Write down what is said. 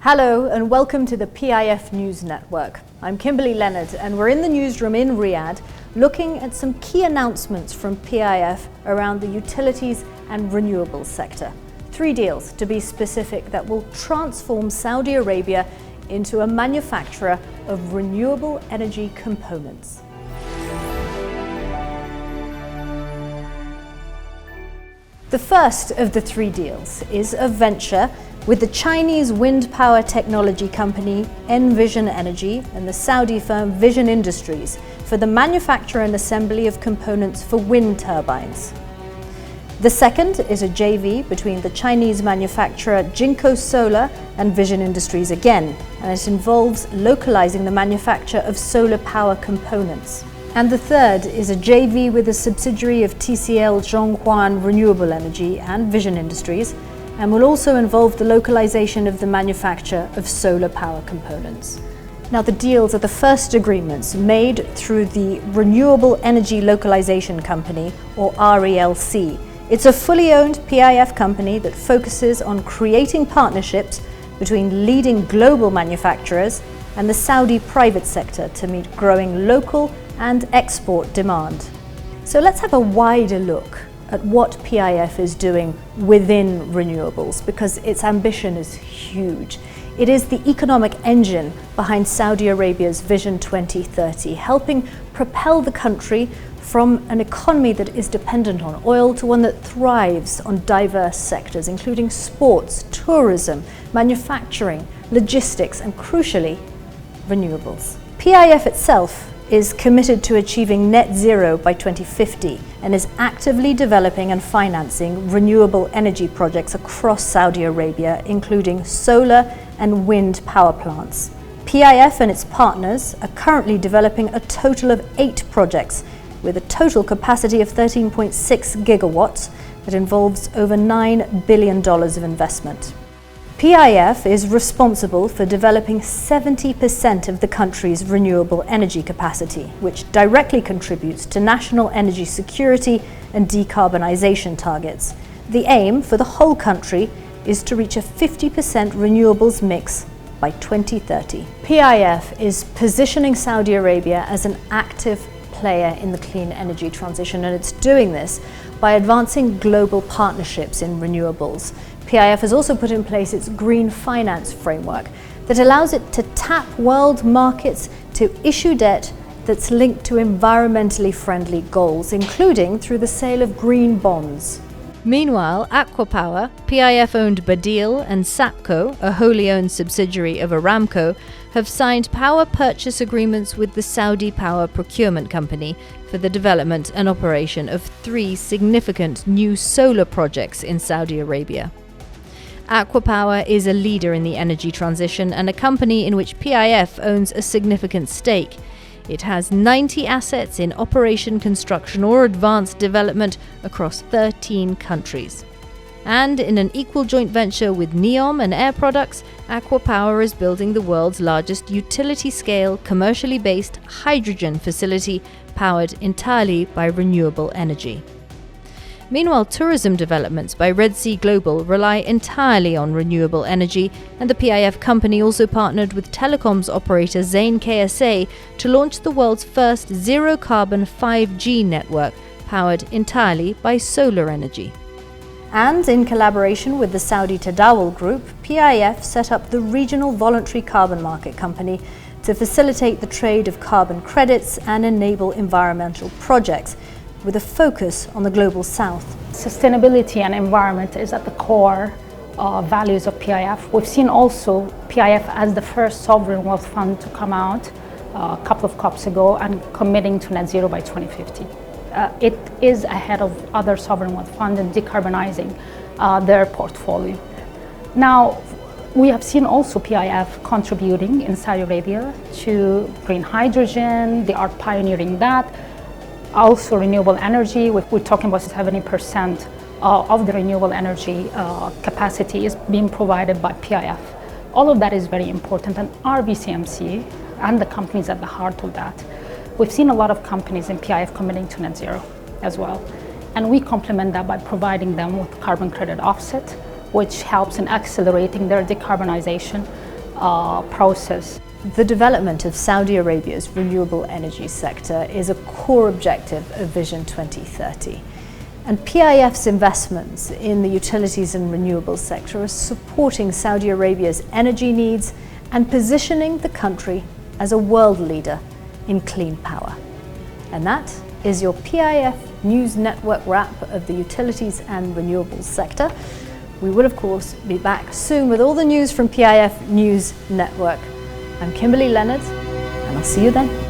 Hello and welcome to the PIF News Network. I'm Kimberly Leonard and we're in the newsroom in Riyadh looking at some key announcements from PIF around the utilities and renewables sector. 3 deals, to be specific, that will transform Saudi Arabia into a manufacturer of renewable energy components. The first of the 3 deals is a venture with the Chinese wind power technology company Envision Energy and the Saudi firm Vision Industries for the manufacture and assembly of components for wind turbines. The second is a JV between the Chinese manufacturer Jinko Solar and Vision Industries again, and it involves localizing the manufacture of solar power components. And the third is a JV with a subsidiary of TCL Zhonghuan Renewable Energy and Vision Industries, and will also involve the localization of the manufacture of solar power components. Now, the deals are the first agreements made through the Renewable Energy Localization Company, or RELC. It's a fully owned PIF company that focuses on creating partnerships between leading global manufacturers and the Saudi private sector to meet growing local and export demand. So let's have a wider look at what PIF is doing within renewables, because its ambition is huge. It is the economic engine behind Saudi Arabia's Vision 2030, helping propel the country from an economy that is dependent on oil to one that thrives on diverse sectors, including sports, tourism, manufacturing, logistics, and crucially, renewables. PIF itself is committed to achieving net zero by 2050 and is actively developing and financing renewable energy projects across Saudi Arabia, including solar and wind power plants. PIF and its partners are currently developing a total of 8 projects with a total capacity of 13.6 gigawatts that involves over $9 billion of investment. PIF is responsible for developing 70% of the country's renewable energy capacity, which directly contributes to national energy security and decarbonisation targets. The aim for the whole country is to reach a 50% renewables mix by 2030. PIF is positioning Saudi Arabia as an active player in the clean energy transition, and it's doing this by advancing global partnerships in renewables. PIF has also put in place its green finance framework that allows it to tap world markets to issue debt that's linked to environmentally friendly goals, including through the sale of green bonds. Meanwhile, Aquapower, PIF-owned Badil, and Sapco, a wholly owned subsidiary of Aramco, have signed power purchase agreements with the Saudi Power Procurement Company for the development and operation of 3 significant new solar projects in Saudi Arabia. Aquapower is a leader in the energy transition and a company in which PIF owns a significant stake. It has 90 assets in operation, construction or advanced development across 13 countries. And in an equal joint venture with Neom and Air Products, Aquapower is building the world's largest utility-scale, commercially based hydrogen facility powered entirely by renewable energy. Meanwhile, tourism developments by Red Sea Global rely entirely on renewable energy, and the PIF company also partnered with telecoms operator Zain KSA to launch the world's first zero-carbon 5G network, powered entirely by solar energy. And in collaboration with the Saudi Tadawul Group, PIF set up the Regional Voluntary Carbon Market Company to facilitate the trade of carbon credits and enable environmental projects, with a focus on the global south. Sustainability and environment is at the core values of PIF. We've seen also PIF as the first sovereign wealth fund to come out a couple of COPs ago and committing to net zero by 2050. It is ahead of other sovereign wealth funds in decarbonizing their portfolio. Now, we have seen also PIF contributing in Saudi Arabia to green hydrogen. They are pioneering that. Also renewable energy, we're talking about 70% of the renewable energy capacity is being provided by PIF. All of that is very important, and RBCMC and the companies at the heart of that. We've seen a lot of companies in PIF committing to net zero as well. And we complement that by providing them with carbon credit offset, which helps in accelerating their decarbonization. process. The development of Saudi Arabia's renewable energy sector is a core objective of Vision 2030. And PIF's investments in the utilities and renewables sector are supporting Saudi Arabia's energy needs and positioning the country as a world leader in clean power. And that is your PIF News Network wrap of the utilities and renewables sector. We will, of course, be back soon with all the news from PIF News Network. I'm Kimberly Leonard, and I'll see you then.